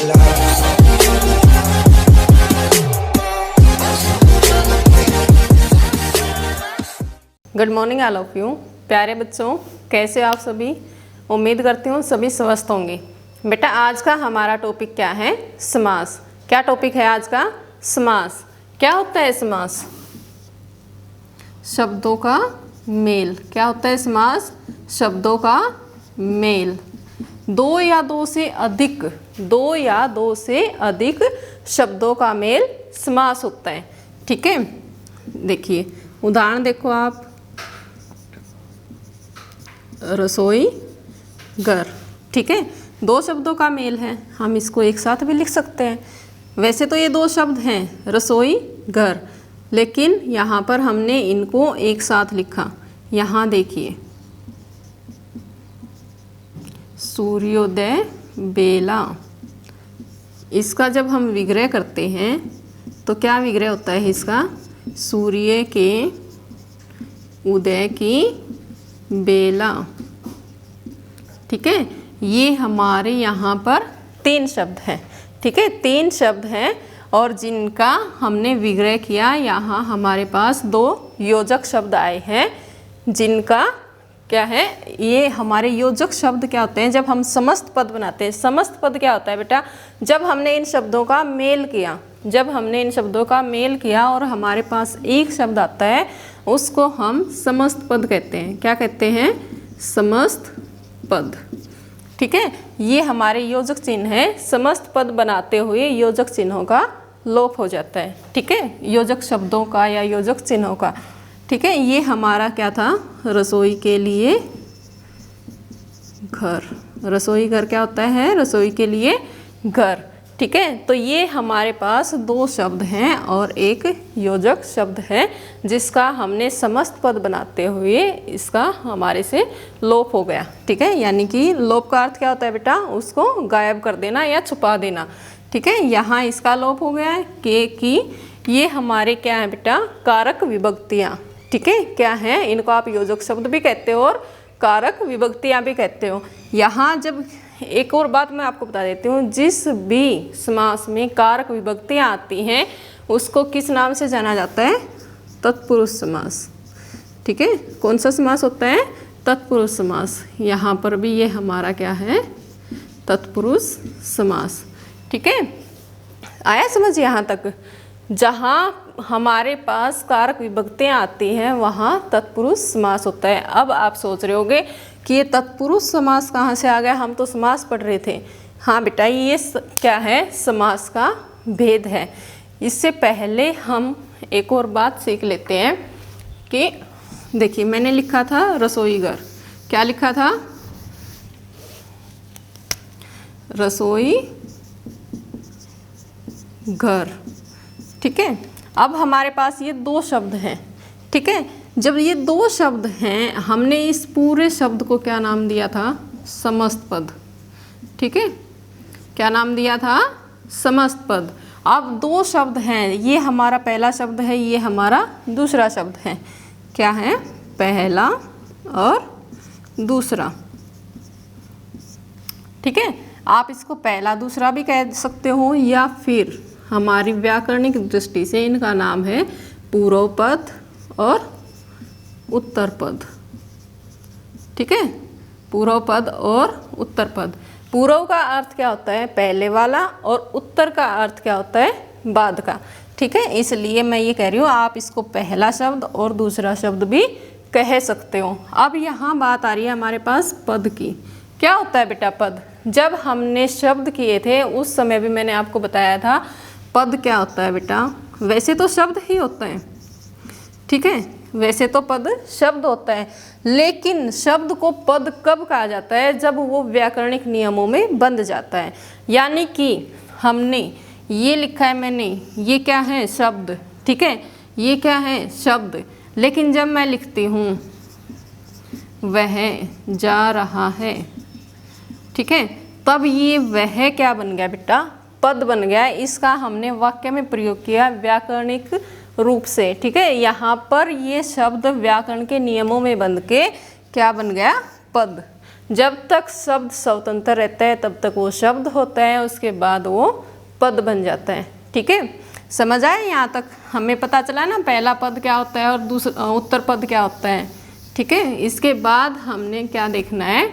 Good morning all of you. प्यारे बच्चों, कैसे आप सभी? उम्मीद करती हूँ सभी स्वस्थ होंगे। बेटा आज का हमारा टॉपिक क्या है? समास। क्या टॉपिक है आज का? समास। क्या होता है समास? शब्दों का मेल। क्या होता है समास? शब्दों का मेल। दो या दो से अधिक शब्दों का मेल समास होता है। ठीक है, देखिए उदाहरण देखो आप, रसोई घर। ठीक है, दो शब्दों का मेल है, हम इसको एक साथ भी लिख सकते हैं। वैसे तो ये दो शब्द हैं, रसोई घर, लेकिन यहाँ पर हमने इनको एक साथ लिखा। यहाँ देखिए, सूर्योदय बेला। इसका जब हम विग्रह करते हैं तो क्या विग्रह होता है इसका? सूर्य के उदय की बेला। ठीक है, ये हमारे यहाँ पर तीन शब्द हैं। ठीक है, तीन शब्द हैं और जिनका हमने विग्रह किया। यहाँ हमारे पास दो योजक शब्द आए हैं, जिनका क्या है, ये हमारे योजक शब्द क्या होते हैं? जब हम समस्त पद बनाते हैं। समस्त पद क्या होता है बेटा? जब हमने इन शब्दों का मेल किया, जब हमने इन शब्दों का मेल किया और हमारे पास एक शब्द आता है, उसको हम समस्त पद कहते हैं। क्या कहते हैं? समस्त पद। ठीक है, ये हमारे योजक चिन्ह है। समस्त पद बनाते हुए योजक चिन्हों का लोप हो जाता है। ठीक है, योजक शब्दों का या योजक चिन्हों का। ठीक है, ये हमारा क्या था? रसोई के लिए घर। रसोई घर क्या होता है? रसोई के लिए घर। ठीक है, तो ये हमारे पास दो शब्द हैं और एक योजक शब्द है, जिसका हमने समस्त पद बनाते हुए इसका हमारे से लोप हो गया। ठीक है, यानी कि लोप का अर्थ क्या होता है बेटा? उसको गायब कर देना या छुपा देना। ठीक है, यहाँ इसका लोप हो गया है कि ये हमारे क्या है बेटा? कारक विभक्तियाँ। ठीक है, क्या है? इनको आप योजक शब्द भी कहते हो और कारक विभक्तियाँ भी कहते हो। यहाँ जब एक और बात मैं आपको बता देती हूँ, जिस भी समास में कारक विभक्तियाँ आती हैं उसको किस नाम से जाना जाता है? तत्पुरुष समास। ठीक है, कौन सा समास होता है? तत्पुरुष समास। यहाँ पर भी ये हमारा क्या है? तत्पुरुष समास। ठीक है, आया समझ यहाँ तक? जहाँ हमारे पास कारक विभक्तियाँ आती हैं वहाँ तत्पुरुष समास होता है। अब आप सोच रहे होगे कि ये तत्पुरुष समास कहाँ से आ गया? हम तो समास पढ़ रहे थे। हाँ बेटा, ये क्या है? समास का भेद है। इससे पहले हम एक और बात सीख लेते हैं कि देखिए, मैंने लिखा था रसोई घर। क्या लिखा था? रसोई घर। ठीक है, अब हमारे पास ये दो शब्द हैं। ठीक है, जब ये दो शब्द हैं, हमने इस पूरे शब्द को क्या नाम दिया था? समस्त पद। ठीक है, क्या नाम दिया था? समस्त पद। अब दो शब्द हैं, ये हमारा पहला शब्द है, ये हमारा दूसरा शब्द है। क्या है? पहला और दूसरा। ठीक है, आप इसको पहला दूसरा भी कह सकते हो, या फिर हमारी व्याकरणिक दृष्टि से इनका नाम है पूर्व पद और उत्तर पद। ठीक है, पूर्व पद और उत्तर पद। पूर्व का अर्थ क्या होता है? पहले वाला, और उत्तर का अर्थ क्या होता है? बाद का। ठीक है, इसलिए मैं ये कह रही हूँ, आप इसको पहला शब्द और दूसरा शब्द भी कह सकते हो। अब यहाँ बात आ रही है हमारे पास पद की। क्या होता है बेटा पद? जब हमने शब्द किए थे उस समय भी मैंने आपको बताया था पद क्या होता है बेटा? वैसे तो शब्द ही होता है। ठीक है, वैसे तो पद शब्द होता है, लेकिन शब्द को पद कब कहा जाता है? जब वो व्याकरणिक नियमों में बंध जाता है। यानी कि हमने ये लिखा है, मैंने ये क्या है? शब्द। ठीक है, ये क्या है? शब्द। लेकिन जब मैं लिखती हूँ वह जा रहा है, ठीक है, तब ये वह क्या बन गया बेटा? पद बन गया। इसका हमने वाक्य में प्रयोग किया व्याकरणिक रूप से। ठीक है, यहाँ पर ये शब्द व्याकरण के नियमों में बंध के क्या बन गया? पद। जब तक शब्द स्वतंत्र रहता है तब तक वो शब्द होता है, उसके बाद वो पद बन जाता है। ठीक है, समझ आए यहाँ तक? हमें पता चला ना पहला पद क्या होता है और दूसरा उत्तर पद क्या होता है। ठीक है, इसके बाद हमने क्या देखना है,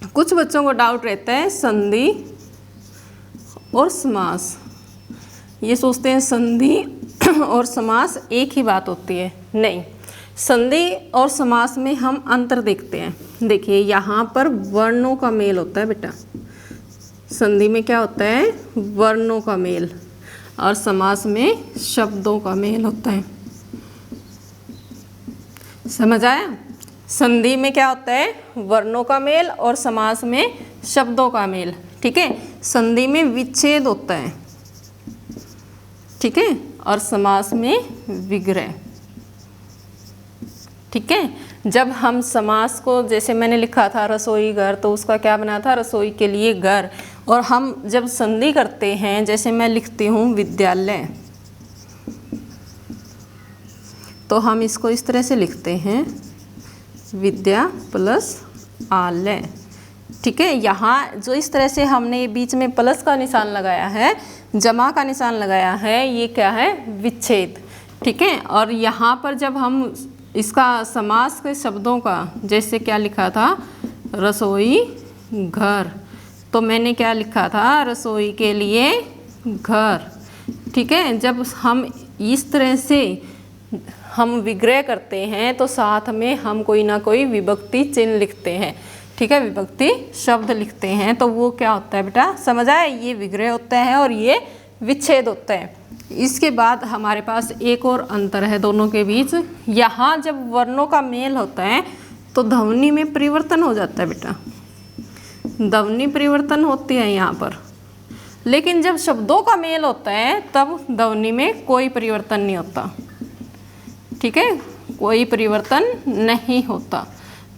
कुछ बच्चों को डाउट रहता है संधि और समास। ये सोचते हैं संधि और समास एक ही बात होती है। नहीं, संधि और समास में हम अंतर देखते हैं। देखिए यहाँ पर वर्णों का मेल होता है बेटा, संधि में क्या होता है, वर्णों का मेल, और समास में शब्दों का मेल होता है। समझ आया? संधि में क्या होता है, वर्णों का मेल, और समास में शब्दों का मेल। ठीक है, संधि में विच्छेद होता है, ठीक है, और समास में विग्रह। ठीक है, जब हम समास को, जैसे मैंने लिखा था रसोई घर, तो उसका क्या बना था, रसोई के लिए घर। और हम जब संधि करते हैं, जैसे मैं लिखती हूँ विद्यालय, तो हम इसको इस तरह से लिखते हैं विद्या प्लस आलय। ठीक है, यहाँ जो इस तरह से हमने बीच में प्लस का निशान लगाया है, जमा का निशान लगाया है, ये क्या है, विच्छेद। ठीक है, और यहाँ पर जब हम इसका समास के शब्दों का, जैसे क्या लिखा था, रसोई घर, तो मैंने क्या लिखा था, रसोई के लिए घर। ठीक है, जब हम इस तरह से हम विग्रह करते हैं तो साथ में हम कोई ना कोई विभक्ति चिन्ह लिखते हैं। ठीक है, विभक्ति शब्द लिखते हैं, तो वो क्या होता है बेटा, समझ आया? ये विग्रह होता है और ये विच्छेद होता है। इसके बाद हमारे पास एक और अंतर है दोनों के बीच। यहाँ जब वर्णों का मेल होता है तो ध्वनि में परिवर्तन हो जाता है बेटा, ध्वनि परिवर्तन होती है यहाँ पर। लेकिन जब शब्दों का मेल होता है तब ध्वनि में कोई परिवर्तन नहीं होता। ठीक है, कोई परिवर्तन नहीं होता।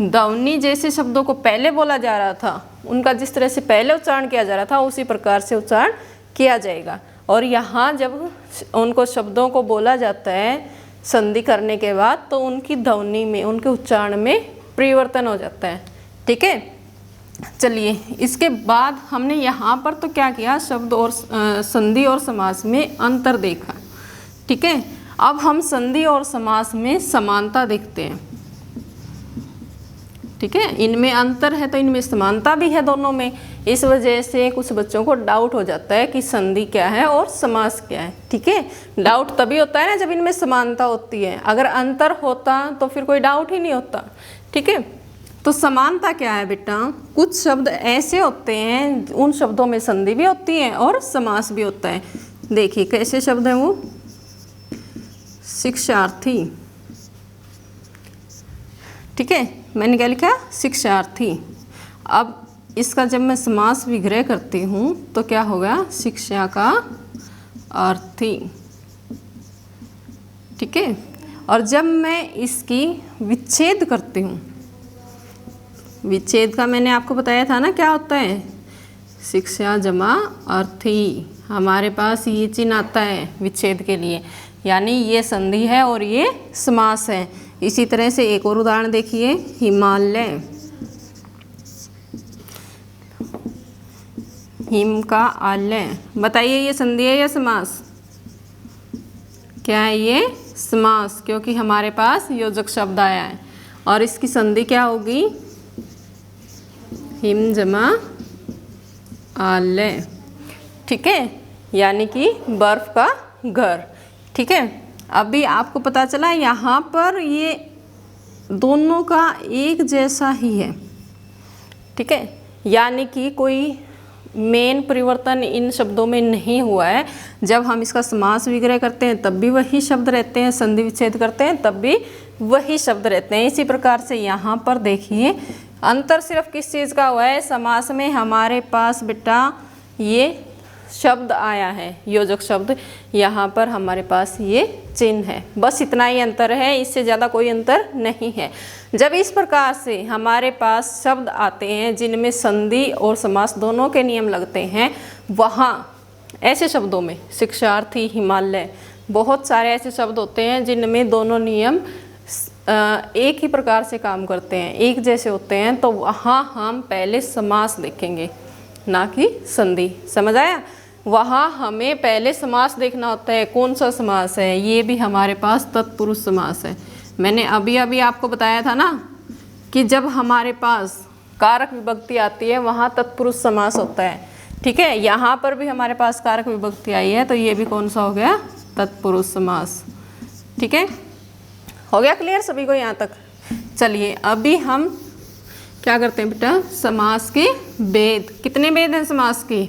ध्वनि जैसे शब्दों को पहले बोला जा रहा था, उनका जिस तरह से पहले उच्चारण किया जा रहा था, उसी प्रकार से उच्चारण किया जाएगा। और यहाँ जब उनको शब्दों को बोला जाता है संधि करने के बाद, तो उनकी ध्वनि में, उनके उच्चारण में परिवर्तन हो जाता है। ठीक है, चलिए इसके बाद हमने यहाँ पर तो क्या किया, शब्द और संधि और समास में अंतर देखा। ठीक है, अब हम संधि और समास में समानता देखते हैं। ठीक है, इनमें अंतर है तो इनमें समानता भी है दोनों में। इस वजह से कुछ बच्चों को डाउट हो जाता है कि संधि क्या है और समास क्या है। ठीक है, डाउट तभी होता है ना जब इनमें समानता होती है, अगर अंतर होता तो फिर कोई डाउट ही नहीं होता। ठीक है, तो समानता क्या है बेटा, कुछ शब्द ऐसे होते हैं उन शब्दों में संधि भी होती है और समास भी होता है। देखिए कैसे शब्द हैं वो, शिक्षार्थी। ठीक है, मैंने क्या लिखा, शिक्षार्थी। अब इसका जब मैं समास विग्रह करती हूँ तो क्या होगा, शिक्षा का अर्थी। ठीक है, और जब मैं इसकी विच्छेद करती हूँ, विच्छेद का मैंने आपको बताया था ना क्या होता है, शिक्षा जमा अर्थी। हमारे पास ये चिन्ह आता है विच्छेद के लिए, यानी ये संधि है और ये समास है। इसी तरह से एक और उदाहरण देखिए, हिमालय, हिम का आलय। बताइए ये संधि है या समास? क्या है ये? समास, क्योंकि हमारे पास योजक शब्द आया है। और इसकी संधि क्या होगी, हिम जमा आलय। ठीक है, यानी कि बर्फ का घर। ठीक है, अभी आपको पता चला यहाँ पर ये दोनों का एक जैसा ही है। ठीक है, यानी कि कोई मेन परिवर्तन इन शब्दों में नहीं हुआ है। जब हम इसका समास विग्रह करते हैं तब भी वही शब्द रहते हैं, संधि विच्छेद करते हैं तब भी वही शब्द रहते हैं। इसी प्रकार से यहाँ पर देखिए अंतर सिर्फ किस चीज़ का हुआ है, समास में हमारे पास बेटा ये शब्द आया है, योजक शब्द, यहाँ पर हमारे पास ये चिन्ह है। बस इतना ही अंतर है, इससे ज़्यादा कोई अंतर नहीं है। जब इस प्रकार से हमारे पास शब्द आते हैं जिनमें संधि और समास दोनों के नियम लगते हैं, वहाँ ऐसे शब्दों में शिक्षार्थी, हिमालय, बहुत सारे ऐसे शब्द होते हैं जिनमें दोनों नियम एक ही प्रकार से काम करते हैं, एक जैसे होते हैं, तो वहाँ हम पहले समास देखेंगे ना कि संधि। समझ आया? वहाँ हमें पहले समास देखना होता है। कौन सा समास है? ये भी हमारे पास तत्पुरुष समास है। मैंने अभी अभी आपको बताया था ना कि जब हमारे पास कारक विभक्ति आती है वहाँ तत्पुरुष समास होता है। ठीक है, यहाँ पर भी हमारे पास कारक विभक्ति आई है, तो ये भी कौन सा हो गया? तत्पुरुष समास। ठीक है, हो गया क्लियर सभी को यहाँ तक? चलिए अभी हम क्या करते हैं बेटा, समास के भेद। कितने भेद हैं समास के?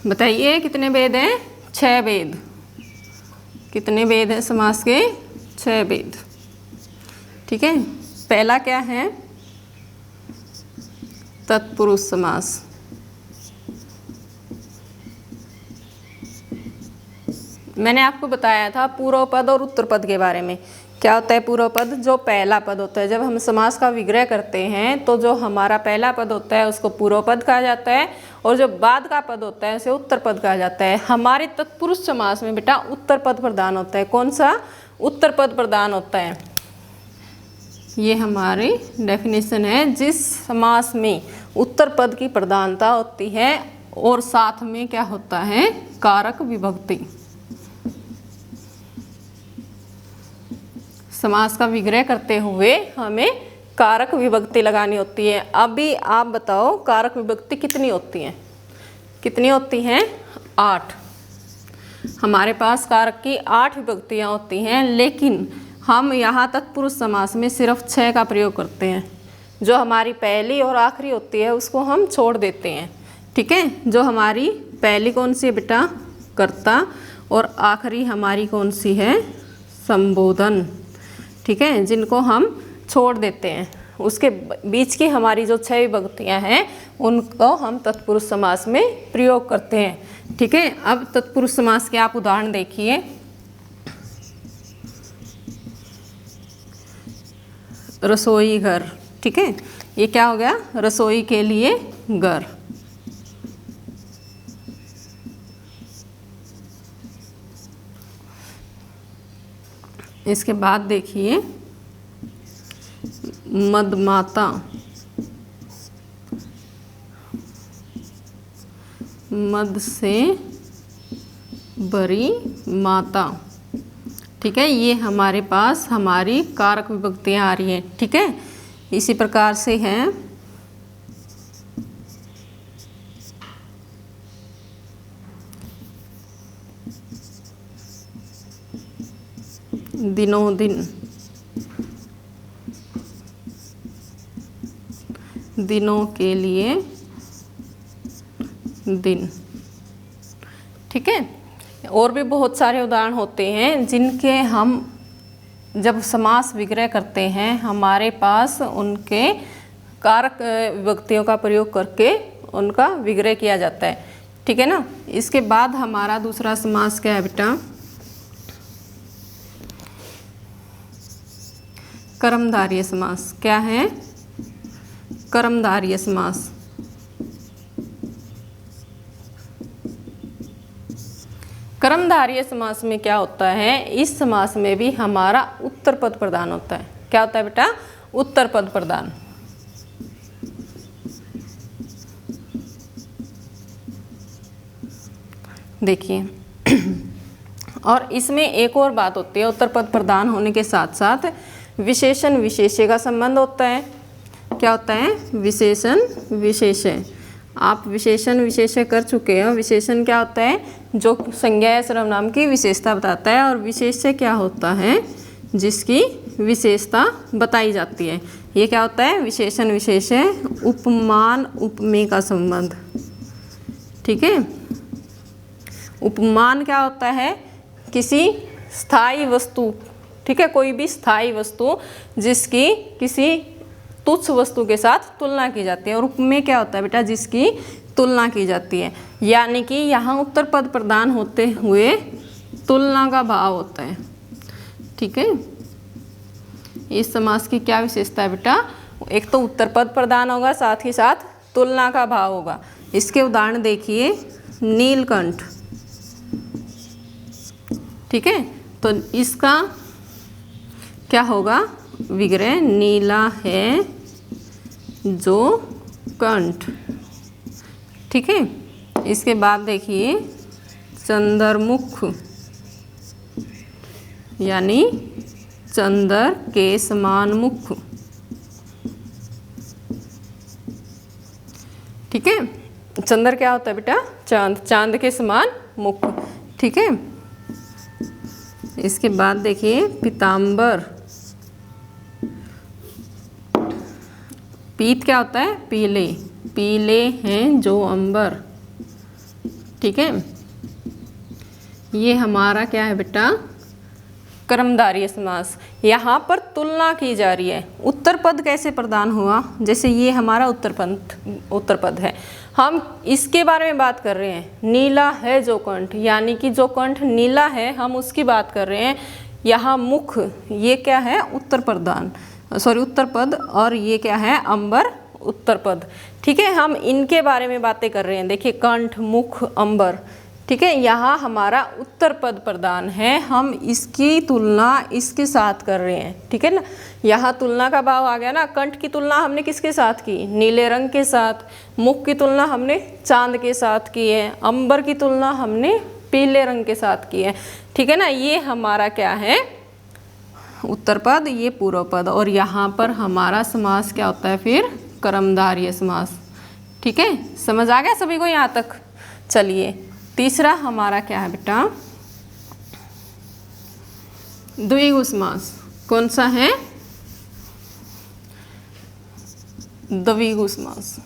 बताइए कितने भेद हैं? 6 भेद। कितने भेद हैं समास के? 6 भेद। ठीक है, पहला क्या है? तत्पुरुष समास। मैंने आपको बताया था पूर्व पद और उत्तर पद के बारे में। क्या होता है पूर्व पद? जो पहला पद होता है। जब हम समास का विग्रह करते हैं तो जो हमारा पहला पद होता है उसको पूर्व पद कहा जाता है, और जो बाद का पद होता है उसे उत्तर पद कहा जाता है। हमारे तत्पुरुष समास में बेटा उत्तर पद प्रधान होता है। कौन सा? उत्तर पद प्रधान होता है। ये हमारी डेफिनेशन है। जिस समास में उत्तर पद की प्रधानता होती है और साथ में क्या होता है? कारक विभक्ति। समास का विग्रह करते हुए हमें कारक विभक्ति लगानी होती है। अभी आप बताओ कारक विभक्ति कितनी होती हैं? कितनी होती हैं? 8। हमारे पास कारक की 8 विभक्तियाँ होती हैं, लेकिन हम यहाँ तत्पुरुष समास में सिर्फ 6 का प्रयोग करते हैं। जो हमारी पहली और आखिरी होती है उसको हम छोड़ देते हैं। ठीक है, जो हमारी पहली कौन सी है बेटा? कर्ता, और आखिरी हमारी कौन सी है? संबोधन। ठीक है, जिनको हम छोड़ देते हैं। उसके बीच की हमारी जो 6 विभक्तियाँ हैं उनको हम तत्पुरुष समास में प्रयोग करते हैं। ठीक है, अब तत्पुरुष समास के आप उदाहरण देखिए। रसोई घर। ठीक है, ये क्या हो गया? रसोई के लिए घर। इसके बाद देखिए मदमाता। मद से भरी माता। ठीक है, ये हमारे पास हमारी कारक विभक्तियाँ आ रही हैं। ठीक है, इसी प्रकार से हैं दिनों दिन। दिनों के लिए दिन। ठीक है, और भी बहुत सारे उदाहरण होते हैं जिनके हम जब समास विग्रह करते हैं हमारे पास उनके कारक विभक्तियों का प्रयोग करके उनका विग्रह किया जाता है। ठीक है ना। इसके बाद हमारा दूसरा समास क्या है बेटा? कर्मधारय समास। क्या है? कर्मधारय समास। कर्मधारय समास में क्या होता है? इस समास में भी हमारा उत्तर पद प्रधान होता है। क्या होता है बेटा? उत्तर पद प्रधान। देखिए और इसमें एक और बात होती है, उत्तर पद प्रधान होने के साथ साथ विशेषण विशेष्य का संबंध होता है। क्या होता है? विशेषण विशेष्य। आप विशेषण विशेष्य कर चुके हो। विशेषण क्या होता है? जो संज्ञा या सर्वनाम की विशेषता बताता है, और विशेष्य क्या होता है? जिसकी विशेषता बताई जाती है। ये क्या होता है? विशेषण विशेष्य। उपमान उपमेय का संबंध। ठीक है। उपमान क्या होता है? किसी स्थायी वस्तु, ठीक है, कोई भी स्थायी वस्तु जिसकी किसी तुच्छ वस्तु के साथ तुलना की जाती है। और उपमेय क्या होता है बेटा? जिसकी तुलना की जाती है। यानी कि यहाँ उत्तर पद प्रदान होते हुए तुलना का भाव होता है। ठीक है। इस समास की क्या विशेषता है बेटा? एक तो उत्तर पद प्रदान होगा, साथ ही साथ तुलना का भाव होगा। इसके उदाहरण देखिए। नीलकंठ। ठीक है, तो इसका क्या होगा, विग्रह। नीला है जो कंठ, ठीक है। इसके बाद देखिए चंद्रमुख, यानी चंद्र के समान मुख, ठीक है। चंद्र क्या होता है बेटा, चांद, चांद के समान मुख, ठीक है। इसके बाद देखिए पीतांबर, पीत क्या होता है, पीले, पीले हैं जो अंबर, ठीक है। ये हमारा क्या है बेटा, कर्मधारय समास। यहाँ पर तुलना की जा रही है। उत्तर पद कैसे प्रदान हुआ, जैसे ये हमारा उत्तर पद है, हम इसके बारे में बात कर रहे हैं। नीला है जो कंठ, यानी कि जो कंठ नीला है हम उसकी बात कर रहे हैं। यहाँ मुख, ये क्या है, उत्तर पद, और ये क्या है, अंबर, उत्तर पद, ठीक है। हम इनके बारे में बातें कर रहे हैं। देखिए कंठ, मुख, अंबर, ठीक है। यहाँ हमारा उत्तर पद प्रदान है, हम इसकी तुलना इसके साथ कर रहे हैं, ठीक है ना। यहाँ तुलना का भाव आ गया ना। कंठ की तुलना हमने किसके साथ की, नीले रंग के साथ। मुख की तुलना हमने चांद के साथ की है। अंबर की तुलना हमने पीले रंग के साथ की है, ठीक है ना। ये हमारा क्या है, उत्तर पद, ये पूर्व पद। और यहाँ पर हमारा समास क्या होता है फिर, कर्मधारय समास, ठीक है। समझ आ गया सभी को यहाँ तक। चलिए तीसरा हमारा क्या है बेटा, द्विगु समास। कौन सा है, द्विगु समास।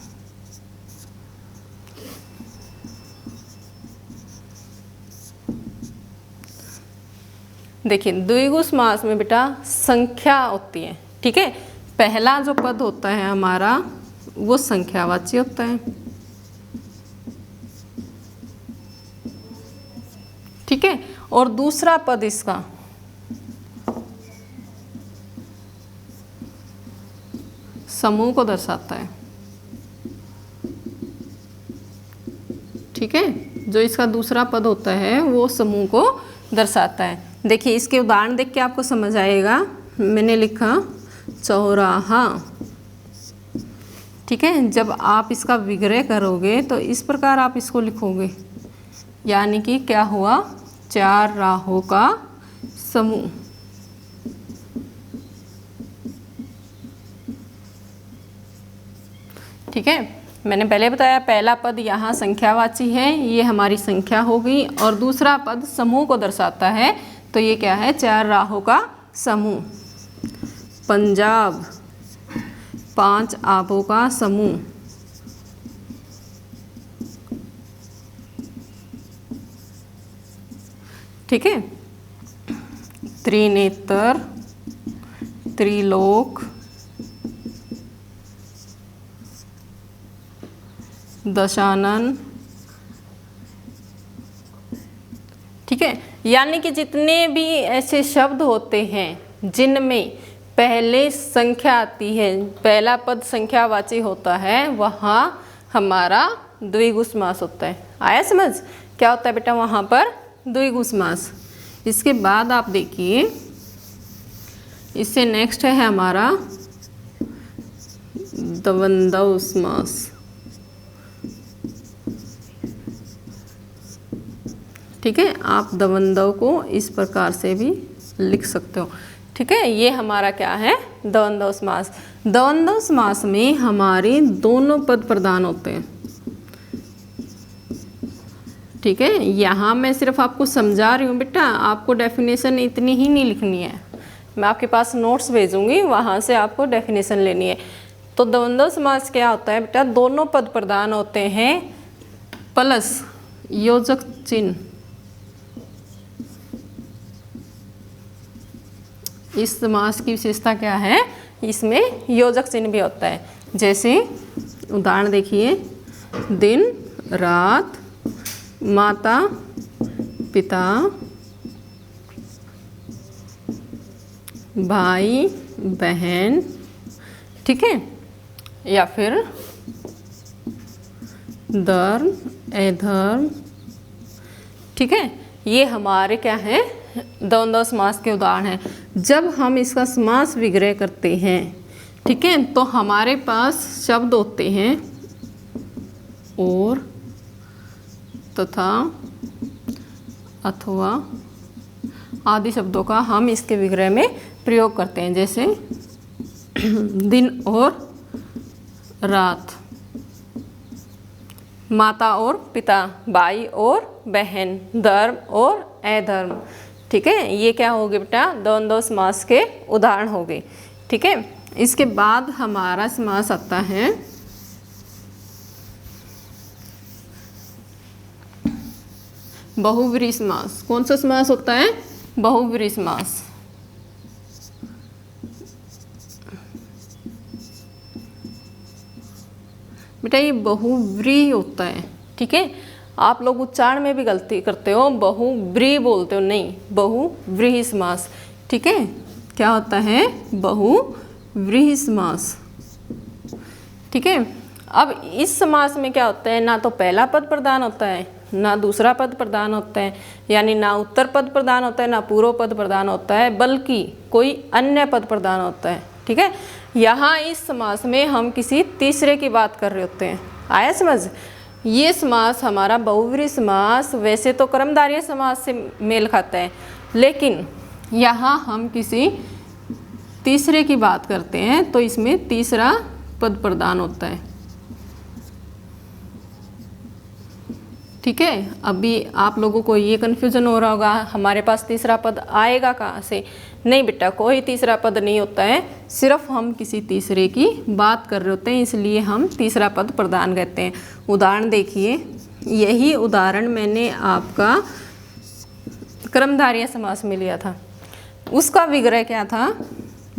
देखिए द्विगु समास में बेटा संख्या होती है, ठीक है। पहला जो पद होता है हमारा वो संख्यावाची होता है, ठीक है। और दूसरा पद इसका समूह को दर्शाता है, ठीक है। जो इसका दूसरा पद होता है वो समूह को दर्शाता है। देखिए इसके उदाहरण देख के आपको समझ आएगा। मैंने लिखा चौराहा, ठीक है। जब आप इसका विग्रह करोगे तो इस प्रकार आप इसको लिखोगे, यानी कि क्या हुआ, चार राहों का समूह, ठीक है। मैंने पहले बताया पहला पद यहाँ संख्यावाची है, ये हमारी संख्या होगी। और दूसरा पद समूह को दर्शाता है, तो ये क्या है, चार राहों का समूह। पंजाब, पांच आबों का समूह, ठीक है। त्रिनेत्र, त्रिलोक, दशानन, ठीक है। यानी कि जितने भी ऐसे शब्द होते हैं जिनमें पहले संख्या आती है, पहला पद संख्यावाची होता है, वहाँ हमारा द्विगु समास होता है। आया समझ, क्या होता है बेटा वहाँ पर, द्विगु समास। इसके बाद आप देखिए इससे नेक्स्ट है हमारा द्वंद्व समास, ठीक है। आप द्वंद्व को इस प्रकार से भी लिख सकते हो, ठीक है। ये हमारा क्या है, द्वंद्व समास। द्वंद्व समास में हमारे दोनों पद प्रदान होते हैं, ठीक है। यहाँ मैं सिर्फ आपको समझा रही हूँ बेटा, आपको डेफिनेशन इतनी ही नहीं लिखनी है। मैं आपके पास नोट्स भेजूंगी, वहाँ से आपको डेफिनेशन लेनी है। तो द्वंद्व समास क्या होता है बेटा, दोनों पद प्रदान होते हैं प्लस योजक चिन्ह। इस समास की विशेषता क्या है, इसमें योजक चिन्ह भी होता है। जैसे उदाहरण देखिए, दिन रात, माता पिता, भाई बहन, ठीक है। या फिर धर्म अधर्म, ठीक है। ये हमारे क्या है, द्वंद्व समास के उदाहरण हैं। जब हम इसका समास विग्रह करते हैं, ठीक है, तो हमारे पास शब्द होते हैं और, तथा, अथवा आदि शब्दों का हम इसके विग्रह में प्रयोग करते हैं, जैसे दिन और रात, माता और पिता, भाई और बहन, धर्म और अधर्म। ठीक है, ये क्या हो गए बेटा, द्वंद्व समास के उदाहरण हो गए। ठीक है, इसके बाद हमारा समास आता है बहुव्रीहि समास। कौन सा समास होता है, बहुव्रीहि समास। बेटा ये बहुव्रीहि होता है। ठीक है, आप लोग उच्चारण में भी गलती करते हो, बहुव्रीहि बोलते हो, नहीं, बहुव्रीहि समास। ठीक है, क्या होता है, बहुव्रीहि समास। ठीक है, अब इस समास में क्या होता है, ना तो पहला पद प्रधान होता है, ना दूसरा पद प्रधान होता है, यानी ना उत्तर पद प्रधान होता है, ना पूर्व पद प्रधान होता है, बल्कि कोई अन्य पद प्रधान होता है। ठीक है, यहाँ इस समास में हम किसी तीसरे की बात कर रहे होते हैं। आया समझ। ये समास हमारा बहुव्रीहि समास वैसे तो कर्मधारय समास से मेल खाता है, लेकिन यहाँ हम किसी तीसरे की बात करते हैं तो इसमें तीसरा पद प्रधान होता है। ठीक है, अभी आप लोगों को ये कन्फ्यूजन हो रहा होगा हमारे पास तीसरा पद आएगा कहाँ से। नहीं बेटा, कोई तीसरा पद नहीं होता है, सिर्फ हम किसी तीसरे की बात कर रहे होते हैं, इसलिए हम तीसरा पद प्रदान कहते हैं। उदाहरण देखिए, यही उदाहरण मैंने आपका कर्मधारय समास में लिया था। उसका विग्रह क्या था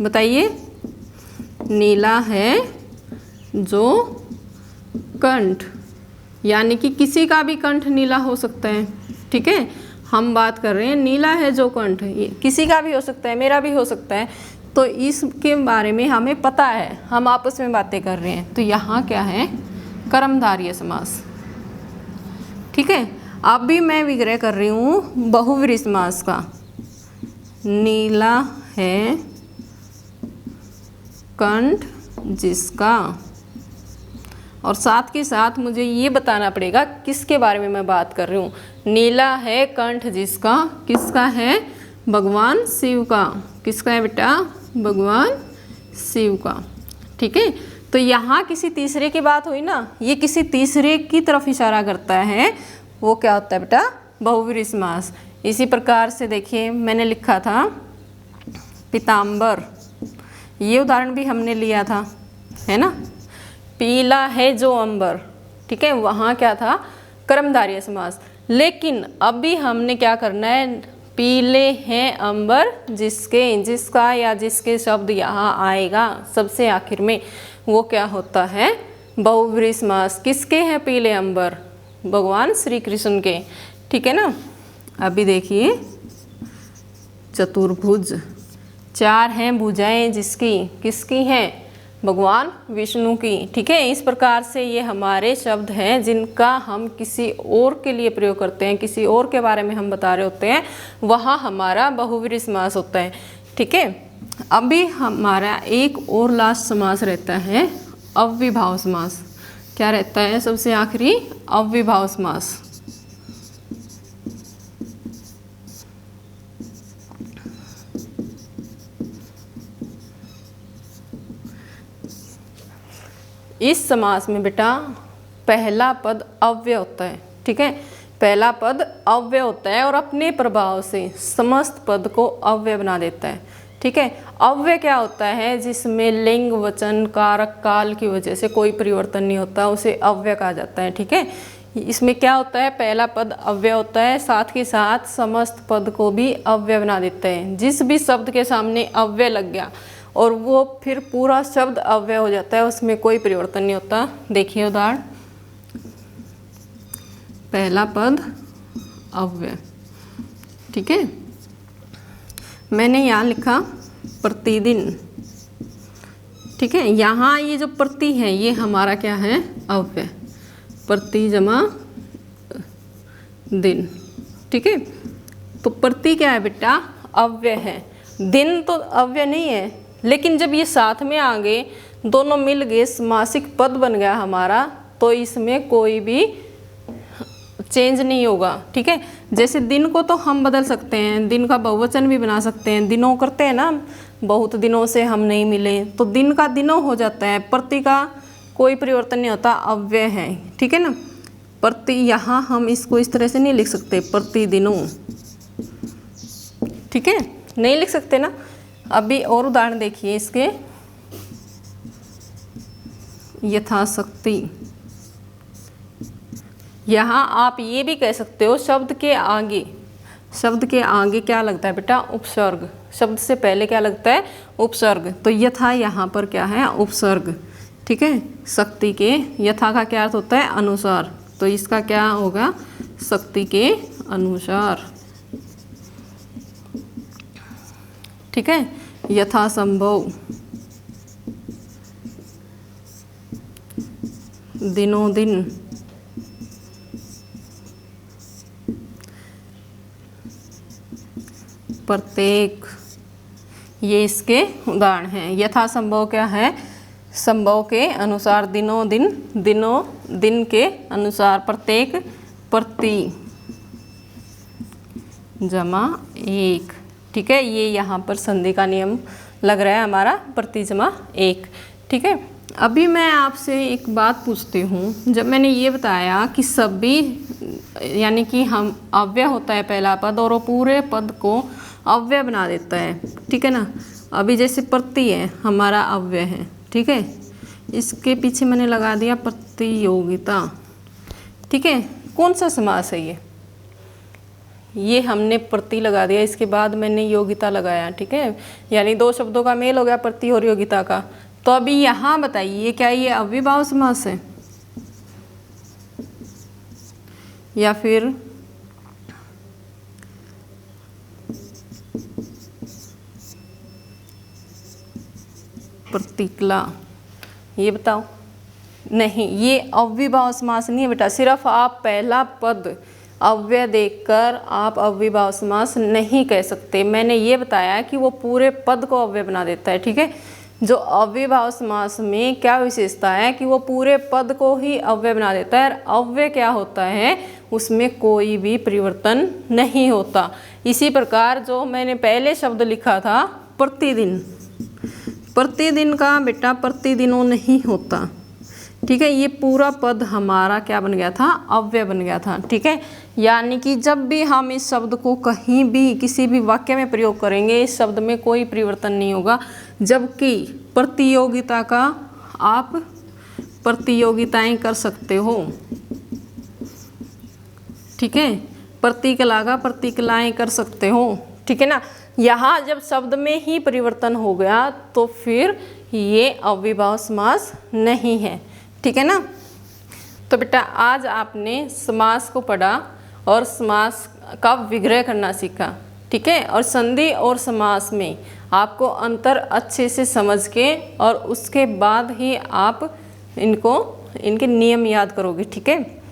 बताइए, नीला है जो कंठ, यानी कि किसी का भी कंठ नीला हो सकता है। ठीक है, हम बात कर रहे हैं नीला है जो कंठ, किसी का भी हो सकता है, मेरा भी हो सकता है, तो इसके बारे में हमें पता है, हम आपस में बातें कर रहे हैं, तो यहाँ क्या है, कर्मधारय समास। ठीक है, अब भी मैं विग्रह कर रही हूँ बहुव्रीहि समास का। नीला है कंठ जिसका, और साथ के साथ मुझे ये बताना पड़ेगा किसके बारे में मैं बात कर रही हूँ। नीला है कंठ जिसका, किसका है, भगवान शिव का। किसका है बेटा, भगवान शिव का। ठीक है, तो यहाँ किसी तीसरे की बात हुई ना, ये किसी तीसरे की तरफ इशारा करता है, वो क्या होता है बेटा, बहुव्रीहि समास। इसी प्रकार से देखिए, मैंने लिखा था पीताम्बर, ये उदाहरण भी हमने लिया था, है ना। पीला है जो अंबर, ठीक है, वहाँ क्या था, कर्मधारय समास। लेकिन अभी हमने क्या करना है, पीले हैं अंबर जिसके, जिसका या जिसके शब्द यहाँ आएगा सबसे आखिर में, वो क्या होता है, बहुव्रीहि समास। किसके हैं पीले अंबर, भगवान श्री कृष्ण के। ठीक है ना। अभी देखिए, चतुर्भुज, चार हैं भुजाएं जिसकी, किसकी हैं, भगवान विष्णु की। ठीक है, इस प्रकार से ये हमारे शब्द हैं जिनका हम किसी और के लिए प्रयोग करते हैं, किसी और के बारे में हम बता रहे होते हैं, वहाँ हमारा बहुव्रीहि समास होता है। ठीक है, अभी हमारा एक और लास्ट समास रहता है अव्ययभाव समास। क्या रहता है सबसे आखिरी, अव्ययभाव समास। इस समास में बेटा पहला पद अव्यय होता है। ठीक है, पहला पद अव्यय होता है और अपने प्रभाव से समस्त पद को अव्यय बना देता है। ठीक है, अव्यय क्या होता है, जिसमें लिंग, वचन, कारक, काल की वजह से कोई परिवर्तन नहीं होता, उसे अव्यय कहा जाता है। ठीक है, इसमें क्या होता है, पहला पद अव्यय होता है, साथ के साथ समस्त पद को भी अव्यय बना देते हैं। जिस भी शब्द के सामने अव्यय लग गया और वो फिर पूरा शब्द अव्यय हो जाता है, उसमें कोई परिवर्तन नहीं होता। देखिए उदाहरण, पहला पद अव्यय। ठीक है, मैंने यहाँ लिखा प्रतिदिन। ठीक है, यहाँ ये जो प्रति है ये हमारा क्या है, अव्यय, प्रति जमा दिन। ठीक है, तो प्रति क्या है बेटा, अव्यय है। दिन तो अव्यय नहीं है, लेकिन जब ये साथ में आ गए, दोनों मिल गए, समासिक पद बन गया हमारा, तो इसमें कोई भी चेंज नहीं होगा। ठीक है, जैसे दिन को तो हम बदल सकते हैं, दिन का बहुवचन भी बना सकते हैं, दिनों करते हैं ना, बहुत दिनों से हम नहीं मिले, तो दिन का दिनों हो जाता है। प्रति का कोई परिवर्तन नहीं होता, अव्यय है। ठीक है ना, प्रति यहाँ हम इसको इस तरह से नहीं लिख सकते, प्रतिदिनों। ठीक है, नहीं लिख सकते ना। अभी और उदाहरण देखिए इसके, यथाशक्ति। यहाँ आप ये भी कह सकते हो शब्द के आगे, शब्द के आगे क्या लगता है बेटा, उपसर्ग। शब्द से पहले क्या लगता है, उपसर्ग। तो यथा यहाँ पर क्या है, उपसर्ग। ठीक है, शक्ति के, यथा का क्या अर्थ होता है, अनुसार, तो इसका क्या होगा, शक्ति के अनुसार। ठीक है, यथासंभव, दिनों दिन, प्रत्येक, ये इसके उदाहरण हैं। यथासंभव क्या है, संभव के अनुसार, दिनों दिन, दिनों दिन के अनुसार, प्रत्येक, प्रति जमा एक। ठीक है, ये यहाँ पर संधि का नियम लग रहा है हमारा, प्रति जमा एक। ठीक है, अभी मैं आपसे एक बात पूछती हूँ, जब मैंने ये बताया कि सभी, यानी कि हम अव्यय होता है पहला पद, और वो पूरे पद को अव्यय बना देता है। ठीक है ना, अभी जैसे प्रति है हमारा अव्यय है। ठीक है, इसके पीछे मैंने लगा दिया प्रतियोगिता। ठीक है, कौन सा समास है ये हमने प्रति लगा दिया, इसके बाद मैंने योगिता लगाया। ठीक है, यानी दो शब्दों का मेल हो गया, प्रति और योगिता का। तो अभी यहाँ बताइए, क्या ये अव्ययभाव समास है या फिर प्रतिक्ला, ये बताओ। नहीं, ये अव्ययभाव समास नहीं है बेटा। सिर्फ आप पहला पद अव्यय देखकर आप अव्ययभाव समास नहीं कह सकते। मैंने ये बताया कि वो पूरे पद को अव्यय बना देता है। ठीक है, जो अव्ययभाव समास में क्या विशेषता है कि वो पूरे पद को ही अव्यय बना देता है। और अव्यय क्या होता है, उसमें कोई भी परिवर्तन नहीं होता। इसी प्रकार जो मैंने पहले शब्द लिखा था प्रतिदिन, प्रतिदिन का बेटा प्रतिदिनों नहीं होता। ठीक है, ये पूरा पद हमारा क्या बन गया था, अव्यय बन गया था। ठीक है, यानी कि जब भी हम इस शब्द को कहीं भी किसी भी वाक्य में प्रयोग करेंगे, इस शब्द में कोई परिवर्तन नहीं होगा। जबकि प्रतियोगिता का आप प्रतियोगिताएं कर सकते हो। ठीक है, प्रतिकला का प्रतिकलाएं कर सकते हो। ठीक है ना, यहाँ जब शब्द में ही परिवर्तन हो गया तो फिर ये अव्ययभाव समास नहीं है। ठीक है ना, तो बेटा आज आपने समास को पढ़ा और समास का विग्रह करना सीखा। ठीक है, और संधि और समास में आपको अंतर अच्छे से समझ के और उसके बाद ही आप इनके नियम याद करोगे। ठीक है।